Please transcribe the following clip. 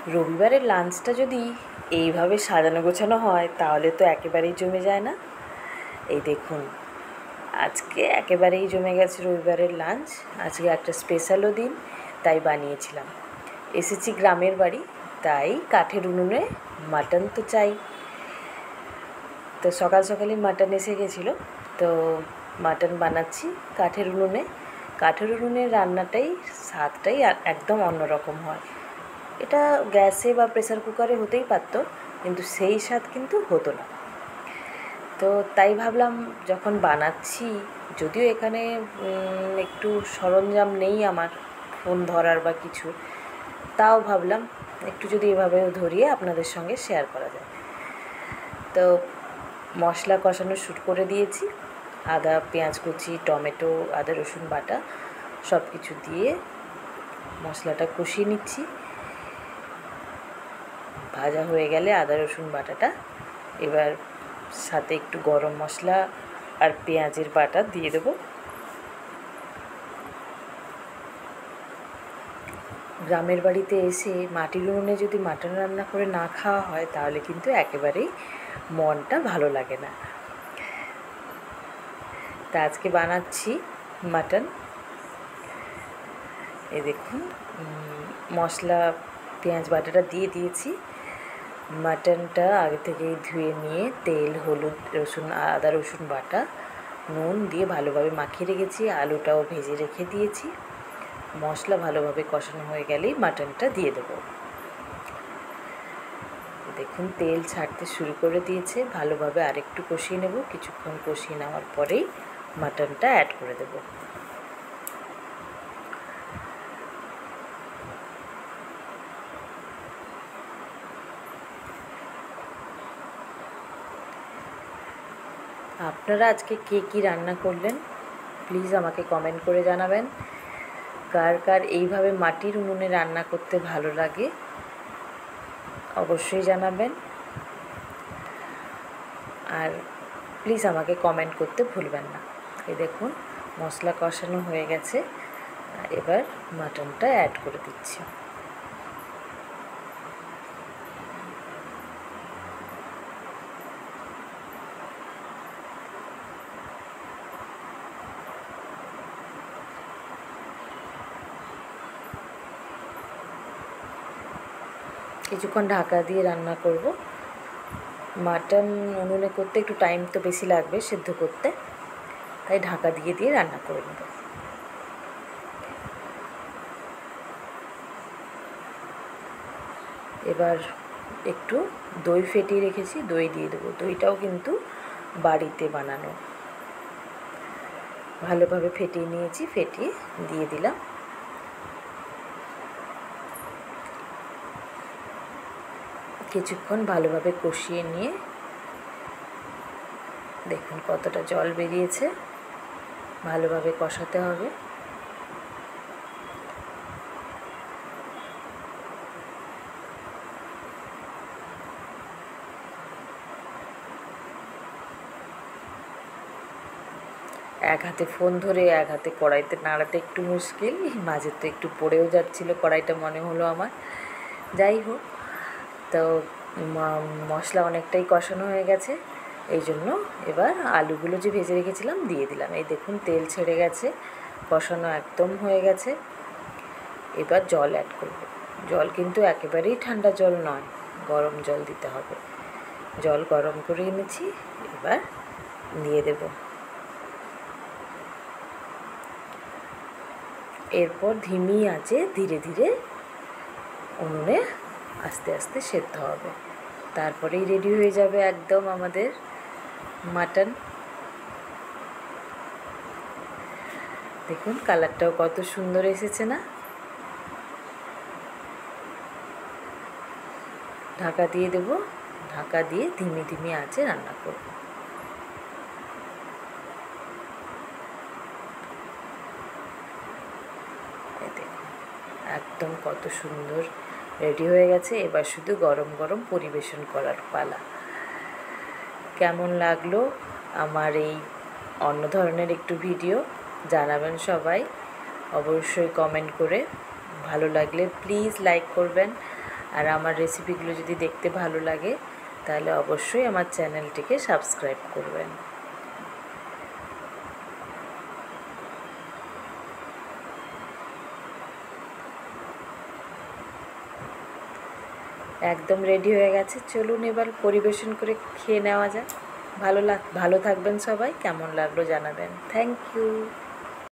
রবিবারের লাঞ্চটা যদি এইভাবে সাজানো গোছানো হয় তাহলে তো একেবারেই জমে যায় না। এই দেখুন, আজকে একেবারেই জমে গেছে রবিবারের লাঞ্চ। আজকে একটা স্পেশালও দিন, তাই বানিয়েছিলাম। এসেছি গ্রামের বাড়ি, তাই কাঠের উনুনে মাটন তো চাই। তো সকাল সকালই মাটন এসে গেছিলো, তো মাটন বানাচ্ছি কাঠের উনুনে। কাঠের উনুনের রান্নাটাই স্বাদটাই একদম অন্যরকম হয়। এটা গ্যাসে বা প্রেসার কুকারে হতেই পারত, কিন্তু সেই স্বাদ কিন্তু হতো না। তো তাই ভাবলাম যখন বানাচ্ছি, যদিও এখানে একটু সরঞ্জাম নেই আমার ফোন ধরার বা কিছু, তাও ভাবলাম একটু যদি এভাবে ধরিয়ে আপনাদের সঙ্গে শেয়ার করা যায়। তো মশলা কষানো শুরু করে দিয়েছি। আদা পেঁয়াজ কুচি, টমেটো, আদা রসুন বাটা সব কিছু দিয়ে মশলাটা কষিয়ে নিচ্ছি। ভাজা হয়ে গেলে আদা রসুন বাটাটা এবার সাথে একটু গরম মশলা আর পেঁয়াজের বাটা দিয়ে দেবো। গ্রামের বাড়িতে এসে মাটির উনুনে যদি মাটন রান্না করে না খাওয়া হয় তাহলে কিন্তু একেবারেই মনটা ভালো লাগে না। তা আজকে বানাচ্ছি মাটন। এই দেখুন, মশলা পেঁয়াজ বাটাটা দিয়ে দিয়েছি। মাটনটা আগে থেকেই ধুয়ে নিয়ে তেল, হলুদ, রসুন, আদা রসুন বাটা, নুন দিয়ে ভালোভাবে মাখিয়ে রেখেছি। আলুটাও ভেজে রেখে দিয়েছি। মশলা ভালোভাবে কষানো হয়ে গেলেই মাটনটা দিয়ে দেবো। দেখুন তেল ছাড়তে শুরু করে দিয়েছে। ভালোভাবে আরেকটু কষিয়ে নেব। কিছুক্ষণ কষিয়ে নেওয়ার পরেই মাটনটা অ্যাড করে দেব। আপনারা আজকে কে কী রান্না করলেন প্লিজ আমাকে কমেন্ট করে জানাবেন। কার কার এইভাবে মাটির উনুনে রান্না করতে ভালো লাগে অবশ্যই জানাবেন। আর প্লিজ আমাকে কমেন্ট করতে ভুলবেন না। এই দেখুন মশলা কষানো হয়ে গেছে, এবার মাটনটা অ্যাড করে দিচ্ছি। কিছুক্ষণ ঢাকা দিয়ে রান্না করব। মাটন উনুনে করতে একটু টাইম তো বেশি লাগবে সেদ্ধ করতে, তাই ঢাকা দিয়ে দিয়ে রান্না করে নেব। এবার একটু দই ফেটিয়ে রেখেছি, দই দিয়ে দেবো। দইটাও কিন্তু বাড়িতে বানানো। ভালোভাবে ফেটিয়ে নিয়েছি, ফেটিয়ে দিয়ে দিলাম। কিছুক্ষণ ভালোভাবে কষিয়ে নিয়ে দেখুন কতটা জল বেরিয়েছে। ভালোভাবে কষাতে হবে। এক হাতে ফোন ধরে এক হাতে কড়াইতে নাড়াতে একটু মুশকিল। মাঝে তো একটু পড়েও যাচ্ছিলো কড়াইটা, মনে হলো আমার। যাই হোক, তো মশলা অনেকটাই কষানো হয়ে গেছে, এই জন্য এবার আলুগুলো যে ভেজে রেখেছিলাম দিয়ে দিলাম। এই দেখুন তেল ছেড়ে গেছে, কষানো একদম হয়ে গেছে। এবার জল অ্যাড করব। জল কিন্তু একেবারেই ঠান্ডা জল নয়, গরম জল দিতে হবে। জল গরম করে এনেছি, এবার দিয়ে দেব। এরপর ধিমি আঁচে ধীরে ধীরে উনুনে আস্তে আস্তে সেদ্ধ হবে। তারপরেই রেডি হয়ে যাবে একদম আমাদের মাটন। দেখুন কালারটাও কত সুন্দর এসেছে না। ঢাকা দিয়ে দেব। ঢাকা দিয়ে ধিমি ধিমি আঁচে রান্না করব। একদম কত সুন্দর রেডি হয়ে গেছে। এবার শুধু গরম গরম পরিবেশন করার পালা। কেমন লাগলো আমার এই অন্য ধরনের একটু ভিডিও জানাবেন সবাই অবশ্যই কমেন্ট করে। ভালো লাগলে প্লিজ লাইক করবেন আর আমার রেসিপিগুলো যদি দেখতে ভালো লাগে তাহলে অবশ্যই আমার চ্যানেলটিকে সাবস্ক্রাইব করবেন। একদম রেডি হয়ে গেছে, চলুন এবার পরিবেশন করে খেয়ে নেওয়া যাক। ভালো থাকবেন সবাই, কেমন লাগলো জানাবেন। Thank you.